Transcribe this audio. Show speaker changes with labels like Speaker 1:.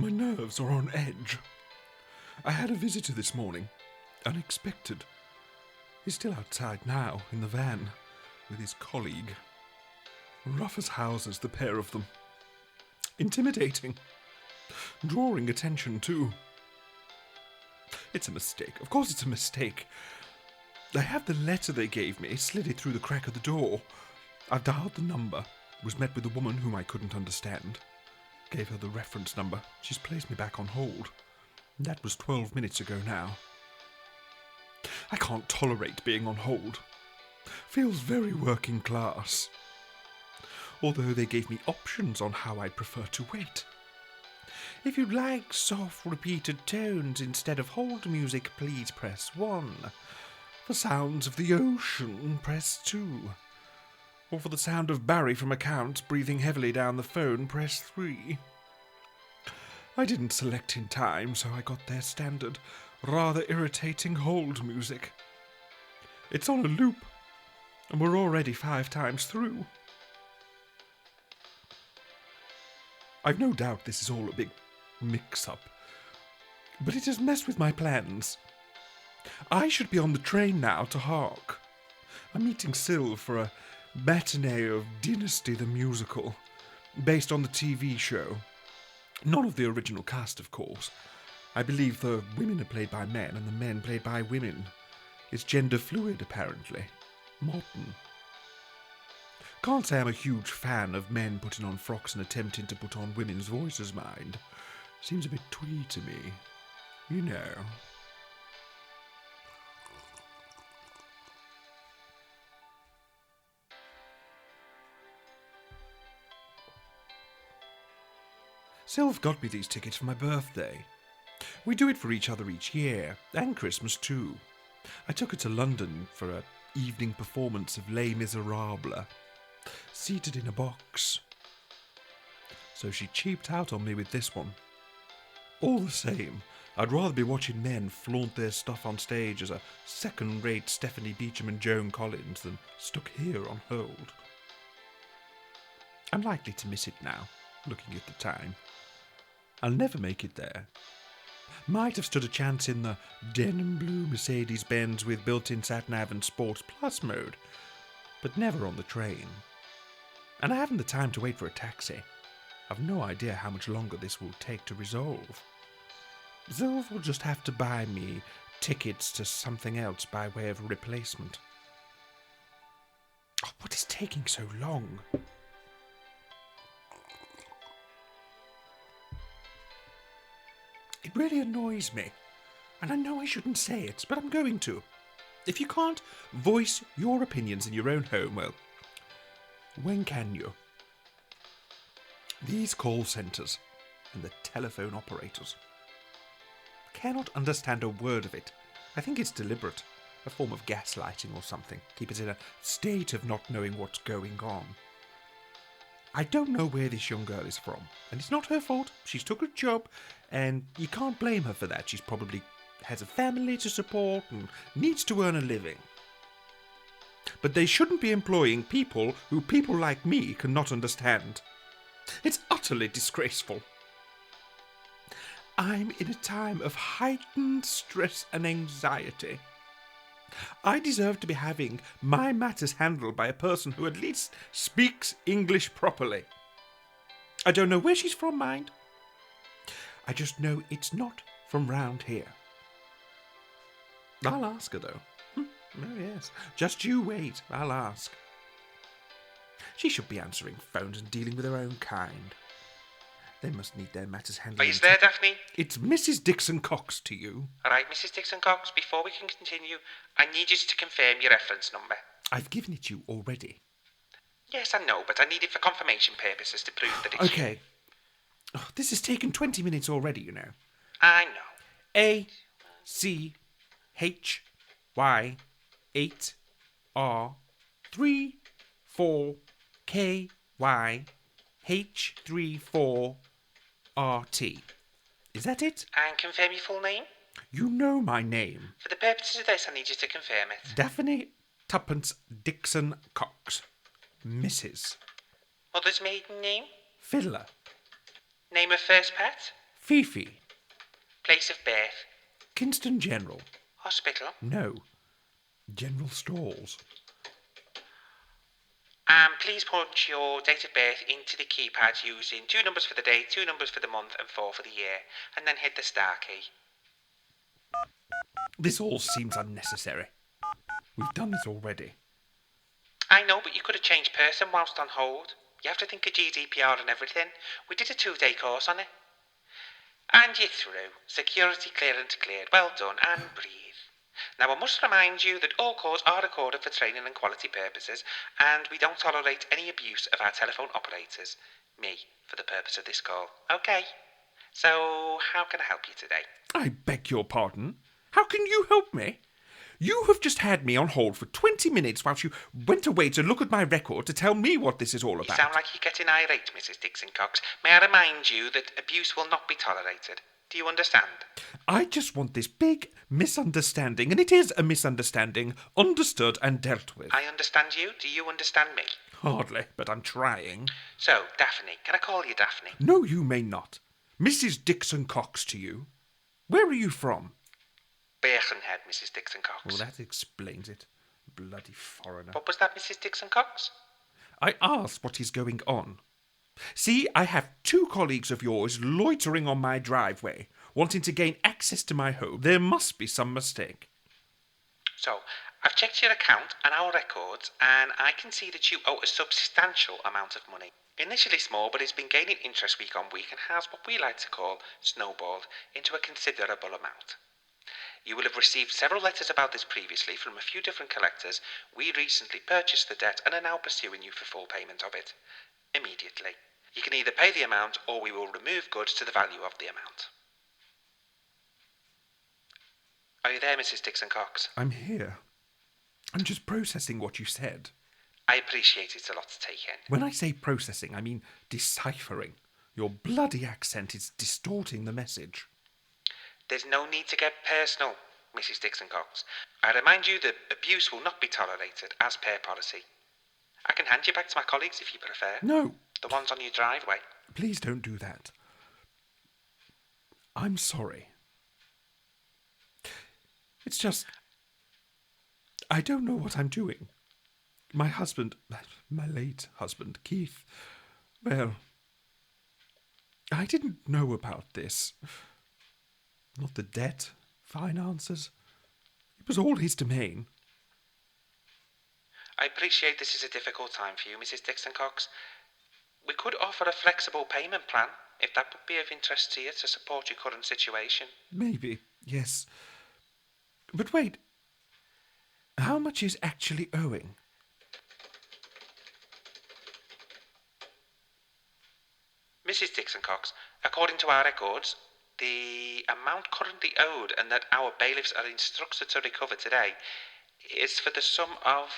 Speaker 1: My nerves are on edge. I had a visitor this morning. Unexpected. He's still outside now, in the van, with his colleague. Rough as houses, the pair of them. Intimidating. Drawing attention, too. It's a mistake. Of course it's a mistake. I have the letter they gave me, slid it through the crack of the door. I've dialed the number, was met with a woman whom I couldn't understand. Gave her the reference number. She's placed me back on hold. That was 12 minutes ago now. I can't tolerate being on hold. Feels very working class. Although they gave me options on how I'd prefer to wait. If you'd like soft, repeated tones instead of hold music, please press 1. For sounds of the ocean, press 2. Or for the sound of Barry from accounts breathing heavily down the phone, press 3. I didn't select in time, so I got their standard, rather irritating hold music. It's on a loop, and we're already 5 times through. I've no doubt this is all a big mix-up, but it has messed with my plans. I should be on the train now to Hark. I'm meeting Syl for a matinee of Dynasty the Musical, based on the TV show. None of the original cast, of course. I believe the women are played by men and the men played by women. It's gender fluid, apparently. Modern. Can't say I'm a huge fan of men putting on frocks and attempting to put on women's voices, mind. Seems a bit twee to me. You know. Sylv got me these tickets for my birthday. We do it for each other each year, and Christmas too. I took her to London for an evening performance of Les Miserables, seated in a box. So she cheaped out on me with this one. All the same, I'd rather be watching men flaunt their stuff on stage as a second-rate Stephanie Beacham and Joan Collins than stuck here on hold. I'm likely to miss it now, looking at the time. I'll never make it there. Might have stood a chance in the denim blue Mercedes-Benz with built-in sat-nav and Sports Plus mode, but never on the train. And I haven't the time to wait for a taxi. I've no idea how much longer this will take to resolve. Zilv will just have to buy me tickets to something else by way of replacement. Oh, what is taking so long? It really annoys me, and I know I shouldn't say it, but I'm going to. If you can't voice your opinions in your own home, well, when can you? These call centres and the telephone operators cannot understand a word of it. I think it's deliberate, a form of gaslighting or something. Keep us in a state of not knowing what's going on. I don't know where this young girl is from, and it's not her fault. She's took a job, and you can't blame her for that. She's probably has a family to support and needs to earn a living. But they shouldn't be employing people who people like me cannot understand. It's utterly disgraceful. I'm in a time of heightened stress and anxiety. I deserve to be having my matters handled by a person who at least speaks English properly. I don't know where she's from, mind. I just know it's not from round here. I'll ask her, though. Oh, yes. Just you wait. I'll ask. She should be answering phones and dealing with her own kind. They must need their matters handled.
Speaker 2: Are you there, Daphne?
Speaker 1: It's Mrs. Dixon Cox to you.
Speaker 2: All right, Mrs. Dixon Cox, before we can continue, I need you to confirm your reference number.
Speaker 1: I've given it you already.
Speaker 2: Yes, I know, but I need it for confirmation purposes to prove that it's
Speaker 1: Okay. Oh, this has taken 20 minutes already, you know.
Speaker 2: I know.
Speaker 1: ACHY8R34KYH34RT. Is that it?
Speaker 2: And confirm your full name?
Speaker 1: You know my name.
Speaker 2: For the purposes of this, I need you to confirm it.
Speaker 1: Daphne Tuppence Dixon Cox. Mrs.
Speaker 2: Mother's maiden name?
Speaker 1: Fiddler.
Speaker 2: Name of first pet?
Speaker 3: Fifi.
Speaker 2: Place of birth.
Speaker 3: Kingston General.
Speaker 2: Hospital.
Speaker 3: No.
Speaker 1: General Stores.
Speaker 2: Please punch your date of birth into the keypad using 2 numbers for the day, 2 numbers for the month, and 4 for the year, and then hit the star key.
Speaker 3: This all seems unnecessary. We've done this already.
Speaker 2: I know, but you could have changed person whilst on hold. You have to think of GDPR and everything. We did a 2-day course on it. And you're through. Security clearance cleared. Well done, and breathe. Now, I must remind you that all calls are recorded for training and quality purposes, and we don't tolerate any abuse of our telephone operators, me, for the purpose of this call. Okay? So, how can I help you today?
Speaker 3: I beg your pardon. How can you help me? You have just had me on hold for 20 minutes whilst you went away to look at my record to tell me what this is all
Speaker 2: You
Speaker 3: about.
Speaker 2: sound like you're getting irate, Mrs. Dixon Cox. May I remind you that abuse will not be tolerated? Do you understand?
Speaker 3: I just want this big misunderstanding, and it is a misunderstanding, understood and dealt with.
Speaker 2: I understand you. Do you understand me?
Speaker 3: Hardly, but I'm trying.
Speaker 2: So, Daphne. Can I call you Daphne?
Speaker 3: No, you may not. Mrs. Dixon Cox to you. Where are you from?
Speaker 2: Birkenhead, Mrs. Dixon Cox.
Speaker 3: Well, that explains it. Bloody foreigner.
Speaker 2: What was that, Mrs. Dixon Cox?
Speaker 3: I asked what is going on. See, I have 2 colleagues of yours loitering on my driveway, wanting to gain access to my home. There must be some mistake.
Speaker 2: So, I've checked your account and our records, and I can see that you owe a substantial amount of money. Initially small, but it's been gaining interest week on week and has what we like to call snowballed into a considerable amount. You will have received several letters about this previously from a few different collectors. We recently purchased the debt and are now pursuing you for full payment of it. Immediately. You can either pay the amount or we will remove goods to the value of the amount. Are you there, Mrs. Dixon Cox?
Speaker 1: I'm here. I'm just processing what you said.
Speaker 2: I appreciate it's a lot to take in.
Speaker 3: When I say processing, I mean deciphering. Your bloody accent is distorting the message.
Speaker 2: There's no need to get personal, Mrs. Dixon Cox. I remind you that abuse will not be tolerated as per policy. I can hand you back to my colleagues if you prefer.
Speaker 3: No.
Speaker 2: The ones on your driveway.
Speaker 1: Please don't do that. I'm sorry. It's just, I don't know what I'm doing. My husband, my late husband, Keith, well, I didn't know about this. Not the debt, finances. It was all his domain.
Speaker 2: I appreciate this is a difficult time for you, Mrs. Dixon Cox. We could offer a flexible payment plan, if that would be of interest to you to support your current situation.
Speaker 1: Maybe, yes. But wait, how much is actually owing?
Speaker 2: Mrs. Dixon Cox, according to our records, the amount currently owed and that our bailiffs are instructed to recover today is for the sum of